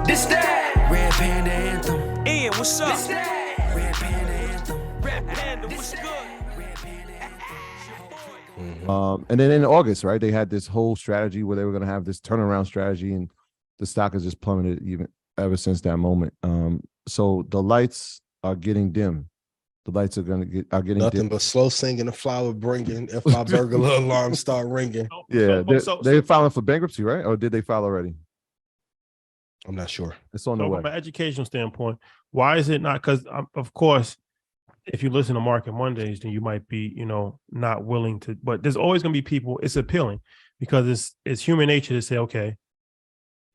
This that Red Panda Anthem. Ian, what's up? This that Red Panda Anthem. Red Panda, what's good? Red Panda Anthem. And then in August, right, they had this whole strategy where they were going to have this turnaround strategy, and the stock has just plummeted even ever since that moment. So the lights are getting dim. The lights are getting Nothing dim. but slow singing, a flower bringing. If my burglar alarm start ringing, Yeah, they're filing for bankruptcy, right? Or did they file already? I'm not sure. It's on the So way. from an educational standpoint, why is it not? Because of course, if you listen to Market Mondays, then you might be, not willing to. But there's always going to be people. It's appealing because it's human nature to say, okay,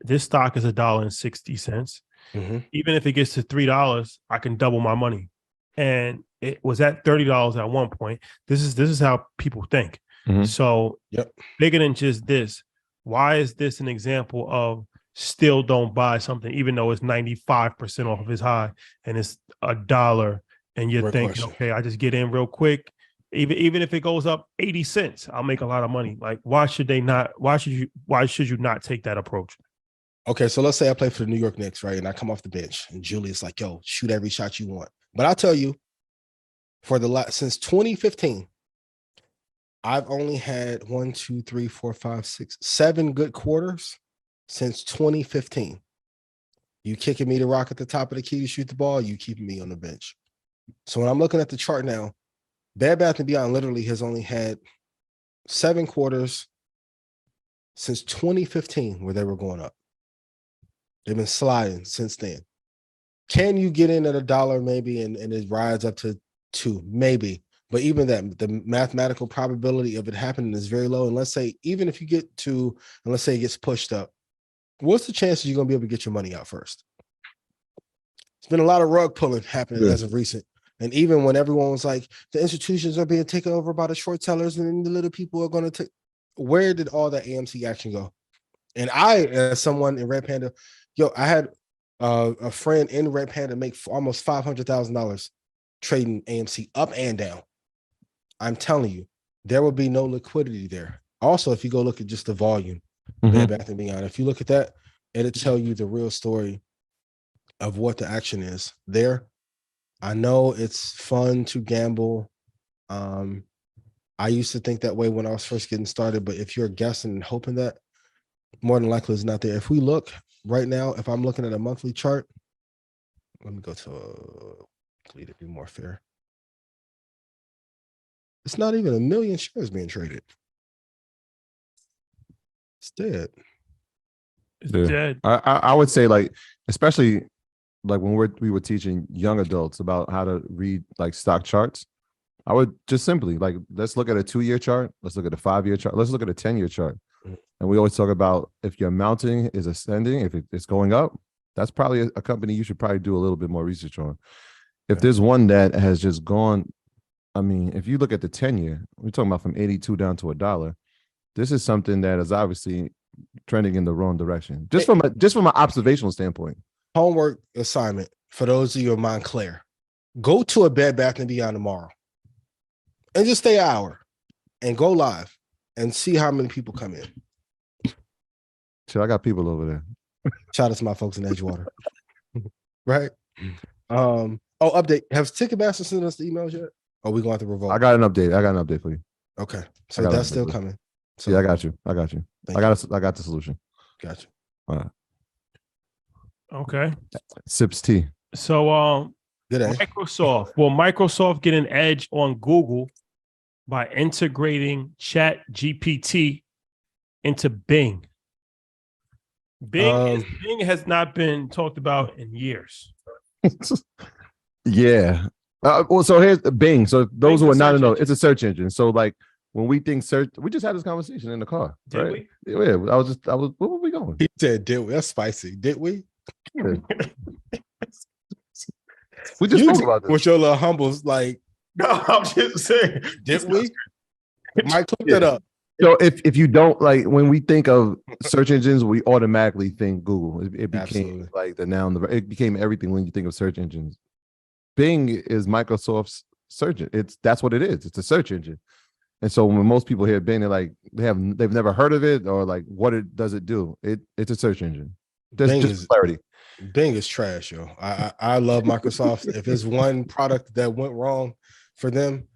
this stock is $1.60. Mm-hmm. Even if it gets to $3, I can double my money. And it was at $30 at one point. This is how people think. Mhm. So Yep. bigger than just this. Why is this an example of still don't buy something, even though it's 95% off of its high and it's $1, and you're Great thinking, question. okay, I just get in real quick. Even if it goes up 80 cents, I'll make a lot of money. Like, why should you not take that approach? Okay, so let's say I play for the New York Knicks, right? And I come off the bench, and Julius like, "Yo, shoot every shot you want." But I'll tell you, since 2015, I've only had 7 good quarters since 2015. You kicking me to rock at the top of the key to shoot the ball, you keeping me on the bench. So when I'm looking at the chart now, Bed Bath & Beyond literally has only had 7 quarters since 2015 where they were going up. They've been sliding since then. Can you get in at $1 maybe and it rides up to $2? Maybe. But even that, the mathematical probability of it happening is very low. And let's say, even if you get to, and let's say it gets pushed up, what's the chances you're going to be able to get your money out first? It's been a lot of rug pulling happening as of recent. And even when everyone was like, the institutions are being taken over by the short sellers and the little people are going to take, where did all that AMC action go? And I, as someone in Red Panda, I had a friend in Red Panda make almost $500,000 trading AMC up and down. I'm telling you, there will be no liquidity there. Also, if you go look at just the volume, Bed Bath & Beyond, if you look at that, it'll tell you the real story of what the action is there. I know it's fun to gamble. I used to think that way when I was first getting started, but if you're guessing and hoping that, more than likely it's not there. If we look right now, if I'm looking at a monthly chart, let me go to delete it, be more fair. It's not even 1 million shares being traded. It's dead. It's Yeah. dead. I would say, like, especially like when we were teaching young adults about how to read like stock charts, I would just simply like, let's look at a 2-year chart, let's look at a 5-year chart, let's look at a 10-year chart. And we always talk about if your mounting is ascending, if it's going up, that's probably a company you should probably do a little bit more research on. If there's one that has just gone, I mean, if you look at the 10-year, we're talking about from 82 down to $1. This is something that is obviously trending in the wrong direction, just from an observational standpoint. Homework assignment for those of you in Montclair: go to a Bed Bath & Beyond tomorrow and just stay an hour and go live and see how many people come in. So I got people over there. Shout out to my folks in Edgewater. Right? Update. Have Ticketmaster sent us the emails yet? Or are we going to revolt? I got an update for you. Okay. So that's still coming. So Yeah, I got you. I got the solution. Got you. All right. Okay. Sips tea. So Good day. Microsoft get an edge on Google by integrating Chat GPT into Bing. Bing has not been talked about in years. Yeah. So here's Bing. So those who are not know, it's a search engine. So like when we think search, we just had this conversation in the car. Did right? we? Yeah. Where were we going? He said, did we? That's spicy. Did we? Yeah. We just spoke about this. With your little humbles, like, No, I'm just saying. did we? Mike, click that up. So if you don't, like, when we think of search engines, we automatically think Google. It became Absolutely. like the noun. It became everything when you think of search engines. Bing is Microsoft's search. That's what it is. It's a search engine. And so when most people hear Bing, they're like, they've never heard of it, or like, what does it do? It's a search engine. There's Bing just is clarity. Bing is trash, yo. I love Microsoft. If it's one product that went wrong for them,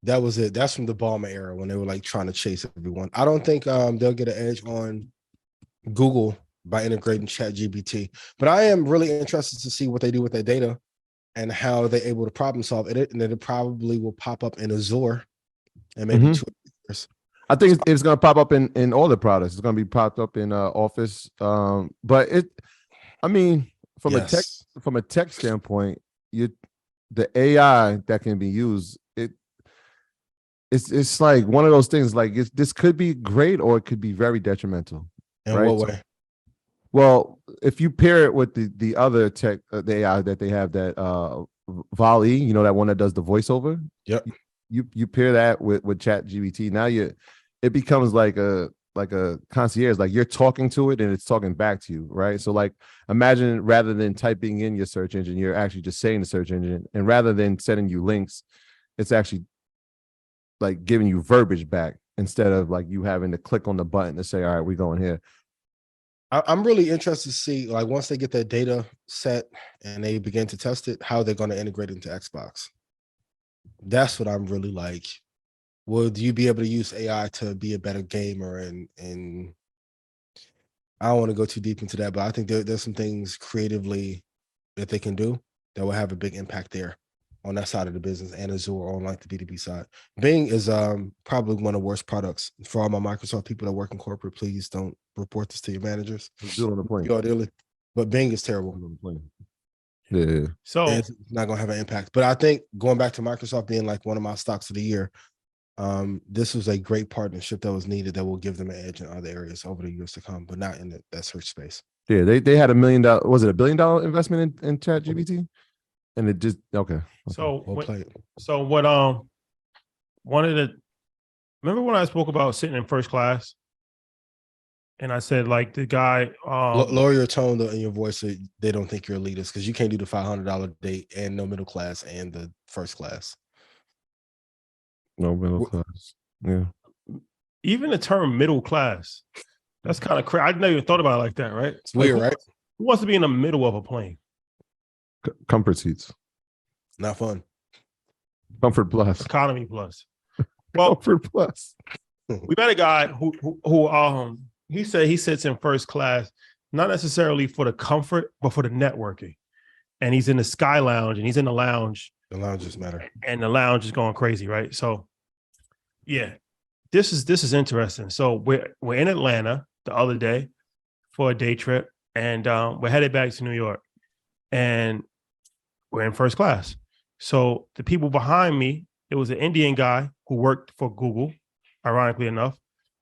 that was it. That's from the Balmer era when they were like trying to chase everyone. I don't think they'll get an edge on Google by integrating ChatGPT, but I am really interested to see what they do with their data and how they're able to problem solve it. And it probably will pop up in Azure and maybe Mhm. two others. I think it's going to pop up in all the products. It's going to be popped up in Office. But I mean, from Yes. a tech standpoint, the AI that can be used, it's like one of those things. Like this could be great or it could be very detrimental. In right? what So, way? well, if you pair it with the other tech, the AI that they have, that Volley, you know, that one that does the voiceover. Yep. You pair that with Chat GBT. Now it becomes like a concierge. Like you're talking to it and it's talking back to you, right? So like imagine rather than typing in your search engine, you're actually just saying the search engine, and rather than sending you links, it's actually like giving you verbiage back instead of like you having to click on the button to say, all right, we're going here. I'm really interested to see, like, once they get that data set and they begin to test it, how they're going to integrate it into Xbox. That's what I'm really like. Would you be able to use AI to be a better gamer? And I don't want to go too deep into that, but I think there's some things creatively that they can do that will have a big impact there on that side of the business and Azure on like the B2B side. Bing is probably one of the worst products. For all my Microsoft people that work in corporate, please don't report this to your managers. Doing the point. But Bing is terrible. Yeah. So It's not gonna have an impact. But I think going back to Microsoft being like one of my stocks of the year, this was a great partnership that was needed that will give them an edge in other areas over the years to come, but not in that search space. Yeah, they had $1 million. Was it $1 billion investment in Chat GPT? And it just okay. so Well what, played. so what one of the remember when I spoke about sitting in first class? And I said, like, the guy Lower your tone in your voice so they don't think you're elitist, because you can't do the $500 date and no middle class and the first class. No middle class. Yeah. even the term middle class, that's kind of crazy. I never even thought about it like that, right? It's weird, right? Who wants to be in the middle of a plane? Comfort seats. Not fun. Comfort plus. Economy plus. Well, Comfort plus. we met a guy who he said he sits in first class, not necessarily for the comfort, but for the networking. And he's in the Sky Lounge and he's in the lounge. The lounges matter. And the lounge is going crazy, right? So yeah, this is interesting. So we're in Atlanta the other day for a day trip, and we're headed back to New York, and we're in first class. So the people behind me, it was an Indian guy who worked for Google, ironically enough,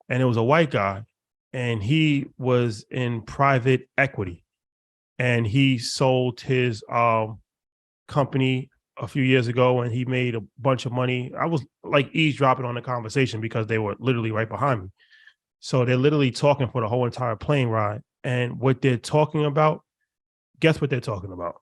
and it was a white guy, and he was in private equity, and he sold his company a few years ago, and he made a bunch of money. I was like eavesdropping on the conversation because they were literally right behind me. So they're literally talking for the whole entire plane ride. And what they're talking about, guess what they're talking about?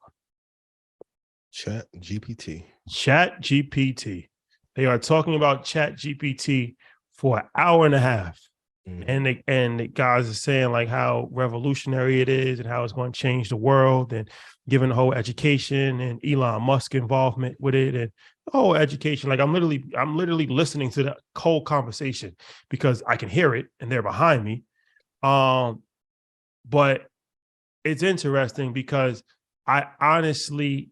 Chat GPT. Chat GPT. They are talking about Chat GPT for an hour and a half. Mhm. And the guys are saying like how revolutionary it is and how it's going to change the world, and given the whole education and Elon Musk involvement with it and the whole education. Like I'm literally listening to the whole conversation because I can hear it and they're behind me. But it's interesting because I honestly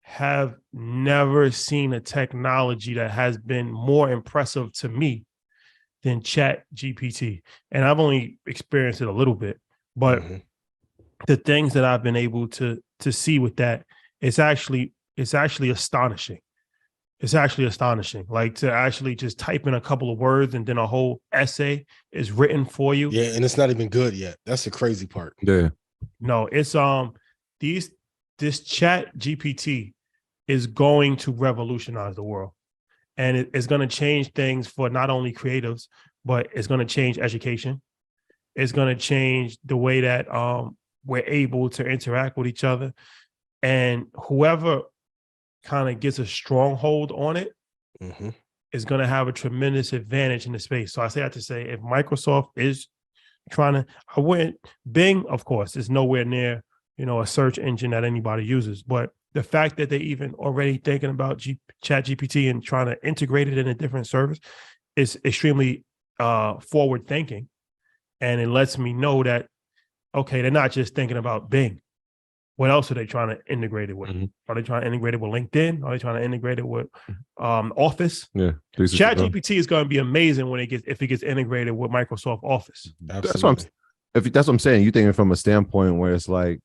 have never seen a technology that has been more impressive to me than Chat GPT. And I've only experienced it a little bit, but the things that I've been able to see with that, it's actually astonishing. It's actually astonishing. Like to actually just type in a couple of words and then a whole essay is written for you. Yeah, and it's not even good yet. That's the crazy part. Yeah. No, it's this Chat GPT is going to revolutionize the world. And it's going to change things for not only creatives, but it's going to change education. It's going to change the way that we're able to interact with each other. And whoever kind of gets a stronghold on it is going to have a tremendous advantage in the space. So I say that to say, if Microsoft is I went Bing, of course, is nowhere near, a search engine that anybody uses. But the fact that they even already thinking about Chat GPT and trying to integrate it in a different service is extremely forward thinking. And it lets me know that, okay, they're not just thinking about Bing. What else are they trying to integrate it with? Mm-hmm. Are they trying to integrate it with LinkedIn? Are they trying to integrate it with Office? Yeah. Chat GPT is going to be amazing if it gets integrated with Microsoft Office. Absolutely. That's what I'm saying. You thinking from a standpoint where it's like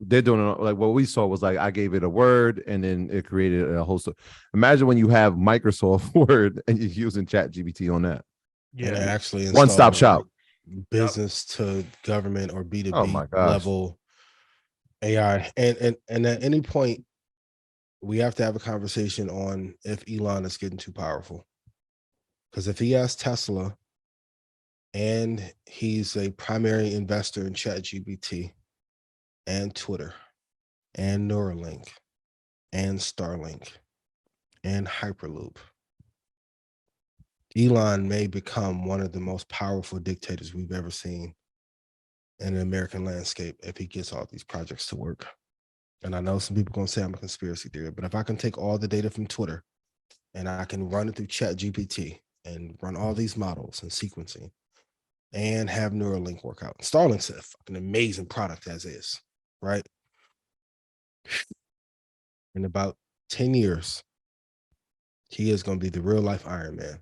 they're doing like what we saw was like I gave it a word and then it created a host of. Imagine when you have Microsoft Word and you're using Chat GPT on that. Yeah, And actually One-stop shop. business to government or B2B Oh my gosh. level AI. And at any point, we have to have a conversation on if Elon is getting too powerful. Because if he has Tesla and he's a primary investor in ChatGPT and Twitter and Neuralink and Starlink and Hyperloop, Elon may become one of the most powerful dictators we've ever seen in the American landscape if he gets all these projects to work. And I know some people are going to say I'm a conspiracy theorist, but if I can take all the data from Twitter and I can run it through ChatGPT and run all these models and sequencing and have Neuralink work out. Starlink's a fucking amazing product as is, right? In about 10 years, he is going to be the real life Iron Man.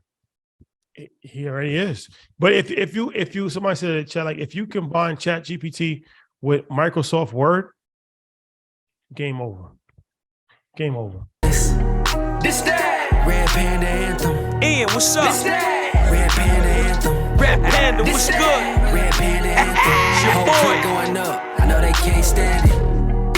He already is. But if you somebody said in chat, like if you combine Chat GPT with Microsoft Word, game over. Game over. This that Red Panda Anthem. Ian, what's up? This that Red Panda Anthem. Rap Panda, what's This good? that Red Panda Anthem. Your Whole boy. clip going up. I know they can't stand it.